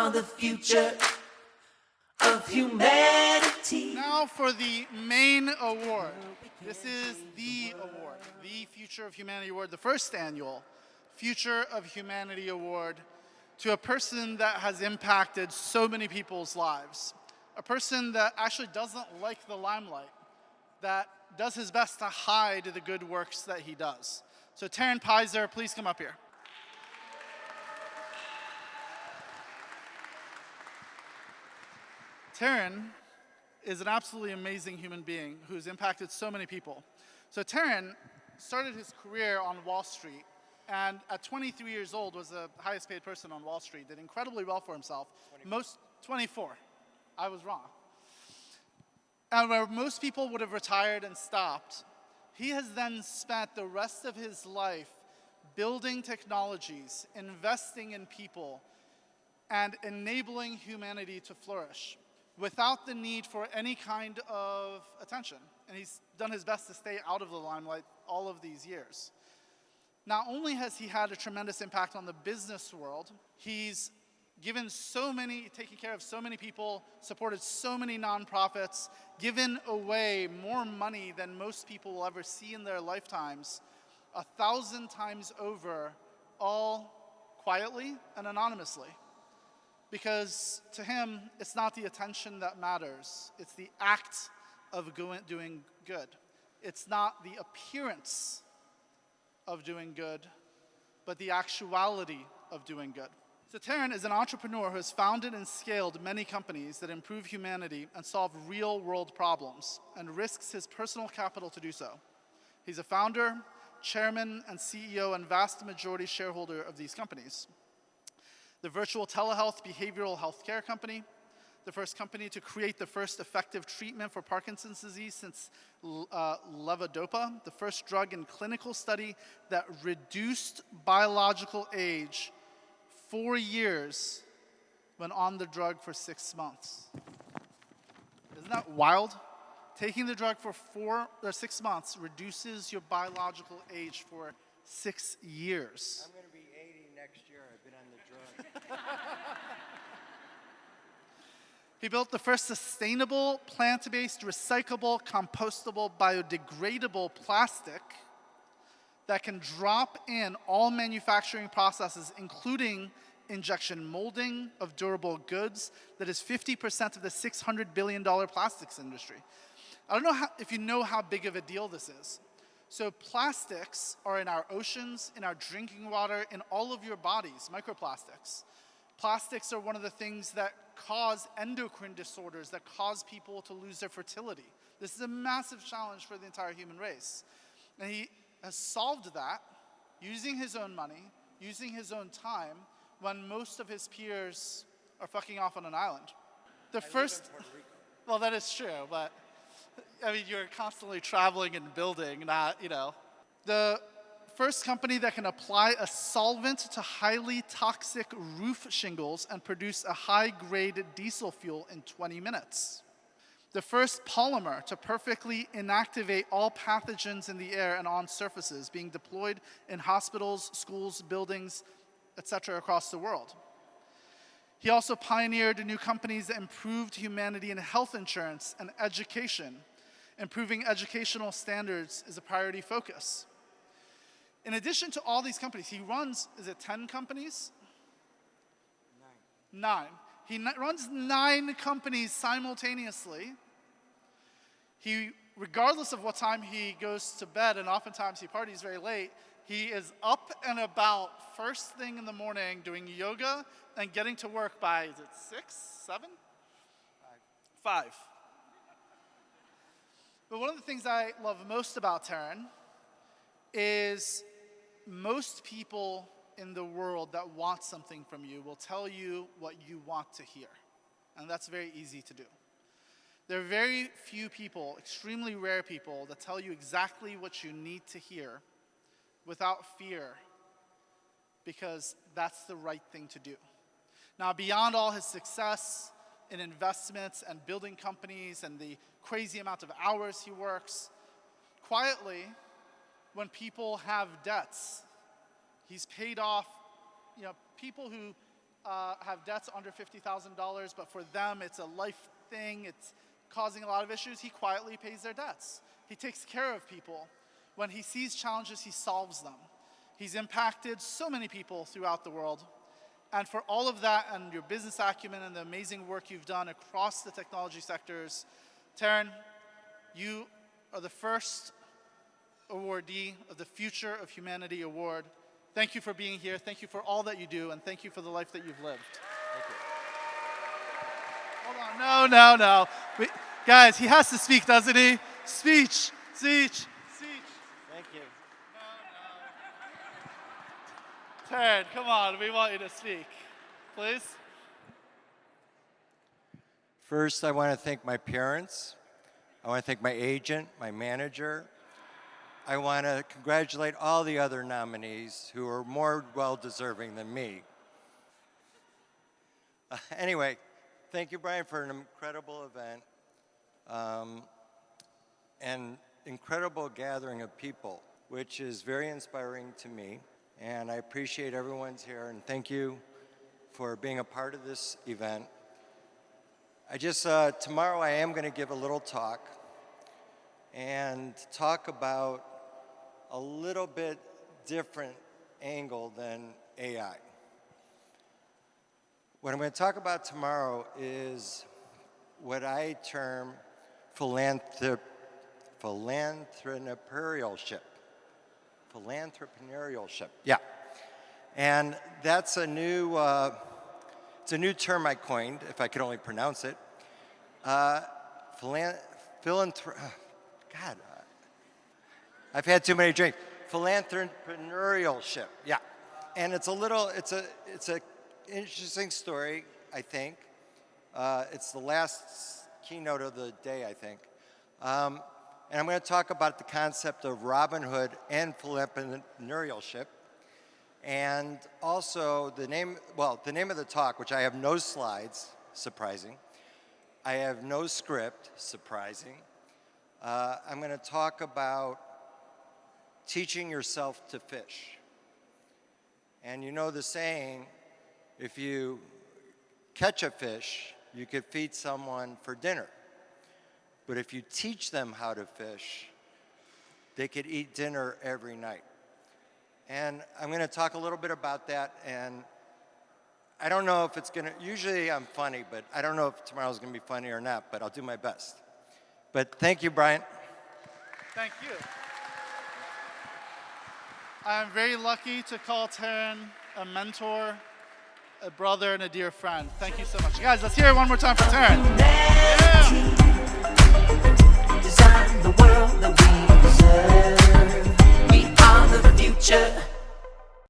are the future of humanity. Now for the main award. This is the award, the Future of Humanity Award, the first annual Future of Humanity Award to a person that has impacted so many people's lives. A person that actually doesn't like the limelight, that does his best to hide the good works that he does. So Terren Peizer, please come up here. Terren is an absolutely amazing human being who's impacted so many people. So Terren started his career on Wall Street, and at 23 years old was the highest paid person on Wall Street, did incredibly well for himself. 24. I was wrong. And where most people would have retired and stopped, he has then spent the rest of his life building technologies, investing in people, and enabling humanity to flourish without the need for any kind of attention. And he's done his best to stay out of the limelight all of these years. Not only has he had a tremendous impact on the business world, he's taken care of so many people, supported so many nonprofits, given away more money than most people will ever see in their lifetimes, 1,000 times over, all quietly and anonymously. Because to him, it's not the attention that matters. It's the act of doing good. It's not the appearance of doing good, but the actuality of doing good. So Terren is an entrepreneur who has founded and scaled many companies that improve humanity and solve real-world problems, and risks his personal capital to do so. He's a founder, chairman, and CEO, and vast majority shareholder of these companies. The virtual telehealth behavioral health care company, the first company to create the first effective treatment for Parkinson's disease since levodopa, the first drug in clinical study that reduced biological age 4 years when on the drug for 6 months. Isn't that wild? Taking the drug for 6 months reduces your biological age for 6 years. I'm going to be 80 next year. I've been on the drug. He built the first sustainable, plant-based, recyclable, compostable, biodegradable plastic that can drop in all manufacturing processes, including injection molding of durable goods, that is 50% of the $600 billion plastics industry. I don't know if you know how big of a deal this is. So plastics are in our oceans, in our drinking water, in all of your bodies, microplastics. Plastics are one of the things that cause endocrine disorders, that cause people to lose their fertility. This is a massive challenge for the entire human race. And he has solved that using his own money, using his own time, when most of his peers are fucking off on an island. I live in Puerto Rico. Well, that is true, but I mean, you're constantly traveling and building, not, The first company that can apply a solvent to highly toxic roof shingles and produce a high-grade diesel fuel in 20 minutes. The first polymer to perfectly inactivate all pathogens in the air and on surfaces, being deployed in hospitals, schools, buildings, etc. across the world. He also pioneered new companies that improved humanity in health insurance and education. Improving educational standards is a priority focus. In addition to all these companies, he runs, 10 companies? 9. He runs 9 companies simultaneously. Regardless of what time he goes to bed, and oftentimes he parties very late, he is up and about first thing in the morning doing yoga and getting to work by, is it 6, 7? 5. But one of the things I love most about Terren is most people in the world that want something from you will tell you what you want to hear. And that's very easy to do. There are very few people, extremely rare people, that tell you exactly what you need to hear without fear, because that's the right thing to do. Now, beyond all his success in investments and building companies and the crazy amount of hours he works, quietly, when people have debts, he's paid off people who have debts under $50,000, but for them it's a life thing, it's causing a lot of issues, he quietly pays their debts. He takes care of people. When he sees challenges, he solves them. He's impacted so many people throughout the world. And for all of that and your business acumen and the amazing work you've done across the technology sectors, Terren, you are the first awardee of the Future of Humanity Award. Thank you for being here. Thank you for all that you do, and thank you for the life that you've lived. Thank you. Hold on, no. Guys, he has to speak, doesn't he? Speech. Thank you. Terren, come on, we want you to speak. Please. First, I want to thank my parents. I want to thank my agent, my manager. I want to congratulate all the other nominees who are more well-deserving than me. Anyway, thank you, Brian, for an incredible event and incredible gathering of people, which is very inspiring to me. And I appreciate everyone's here, and thank you for being a part of this event. Tomorrow I am going to give a little talk and talk about a little bit different angle than AI. What I'm going to talk about tomorrow is what I term philanthropreneurship. Philanthropreneurship, yeah. And that's a new, it's a new term I coined, if I could only pronounce it. I've had too many drinks. Philanthropreneurship, yeah. And it's a interesting story, I think. It's the last keynote of the day, I think. And I'm going to talk about the concept of Robin Hood and philanthropreneurship. And also the name of the talk, which I have no slides, surprising. I have no script, surprising. I'm going to talk about teaching yourself to fish. And you know the saying, if you catch a fish, you could feed someone for dinner. But if you teach them how to fish, they could eat dinner every night. And I'm going to talk a little bit about that. And I don't know if it's going to, usually I'm funny, but I don't know if tomorrow's going to be funny or not, but I'll do my best. But thank you, Brian. Thank you. I'm very lucky to call Terren a mentor, a brother, and a dear friend. Thank you so much. Guys, let's hear it one more time for Terren. Yeah.